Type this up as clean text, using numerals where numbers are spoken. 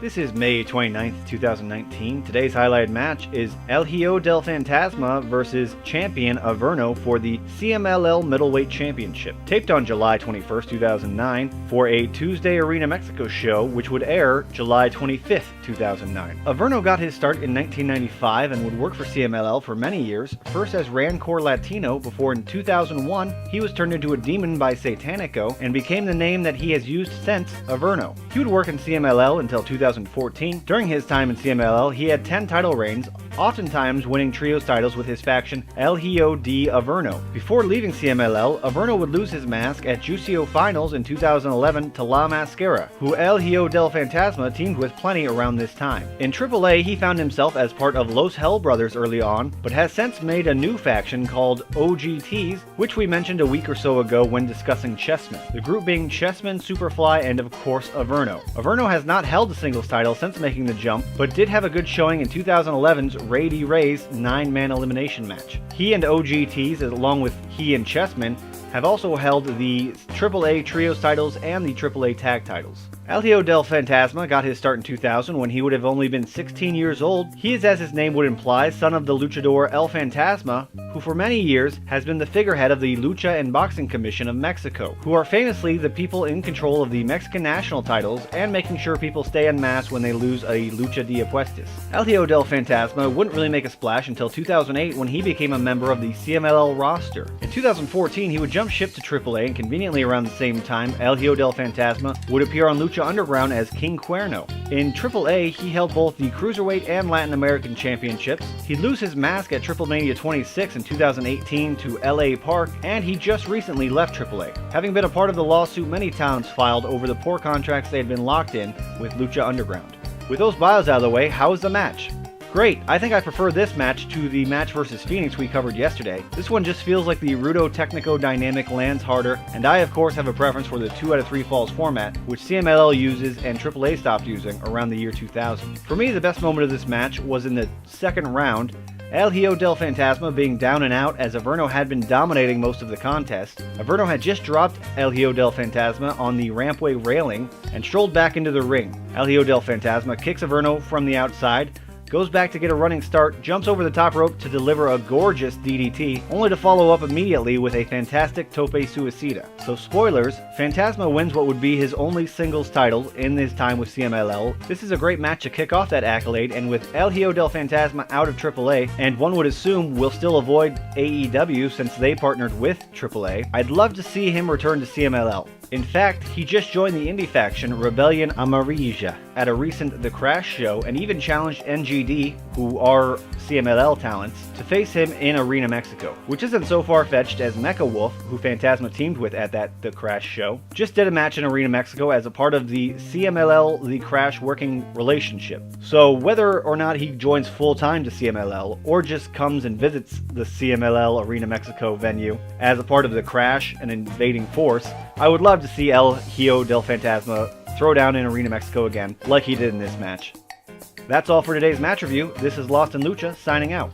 This is May 29th, 2019. Today's highlighted match is El Hijo del Fantasma versus champion Averno for the CMLL Middleweight Championship. Taped on July 21st, 2009 for a Tuesday Arena Mexico show which would air July 25th, 2009. Averno got his start in 1995 and would work for CMLL for many years, first as Rancor Latino before in 2001 he was turned into a demon by Satanico and became the name that he has used since, Averno. He would work in CMLL until 2014. During his time in CMLL, he had 10 title reigns, oftentimes winning trios titles with his faction El Hijo de Averno. Before leaving CMLL, Averno would lose his mask at Juicio Finals in 2011 to La Mascara, who El Hijo del Fantasma teamed with plenty around this time. In AAA, he found himself as part of Los Hell Brothers early on, but has since made a new faction called OGTs, which we mentioned a week or so ago when discussing Chessmen. The group being Chessmen, Superfly, and of course Averno. Averno has not held a singles title since making the jump, but did have a good showing in 2011's Ray D. Ray's 9-man elimination match. He and OGTs, along with he and Chessmen, have also held the AAA Trios titles and the AAA Tag titles. El Hijo del Fantasma got his start in 2000 when he would have only been 16 years old. He is, as his name would imply, son of the luchador El Fantasma, who for many years has been the figurehead of the Lucha and Boxing Commission of Mexico, who are famously the people in control of the Mexican national titles and making sure people stay en masse when they lose a Lucha de Apuestas. El Hijo del Fantasma wouldn't really make a splash until 2008 when he became a member of the CMLL roster. In 2014, he would jump ship to AAA, and conveniently around the same time, El Hijo del Fantasma would appear on Lucha Underground as King Cuerno. In AAA, he held both the Cruiserweight and Latin American Championships. He'd lose his mask at Triple Mania 26 in 2018 to LA Park, and he just recently left AAA, having been a part of the lawsuit many times filed over the poor contracts they had been locked in with Lucha Underground. With those bios out of the way, how was the match? Great, I think I prefer this match to the match versus Phoenix we covered yesterday. This one just feels like the Rudo Technico dynamic lands harder, and I of course have a preference for the 2 out of 3 falls format, which CMLL uses and AAA stopped using around the year 2000. For me, the best moment of this match was in the second round, El Hijo del Fantasma being down and out as Averno had been dominating most of the contest. Averno had just dropped El Hijo del Fantasma on the rampway railing and strolled back into the ring. El Hijo del Fantasma kicks Averno from the outside, goes back to get a running start, jumps over the top rope to deliver a gorgeous DDT, only to follow up immediately with a fantastic tope suicida. So spoilers, Fantasma wins what would be his only singles title in his time with CMLL. This is a great match to kick off that accolade, and with El Hijo del Fantasma out of AAA, and one would assume will still avoid AEW since they partnered with AAA, I'd love to see him return to CMLL. In fact, he just joined the indie faction Rebellion Amarilla at a recent The Crash show and even challenged NGD, who are CMLL talents, to face him in Arena Mexico, which isn't so far-fetched as Mecha Wolf, who Fantasma teamed with at that The Crash show, just did a match in Arena Mexico as a part of the CMLL The Crash working relationship. So whether or not he joins full-time to CMLL, or just comes and visits the CMLL Arena Mexico venue as a part of The Crash, an invading force, I would love to see El Hijo del Fantasma throw down in Arena Mexico again, like he did in this match. That's all for today's match review. This is Lost in Lucha, signing out.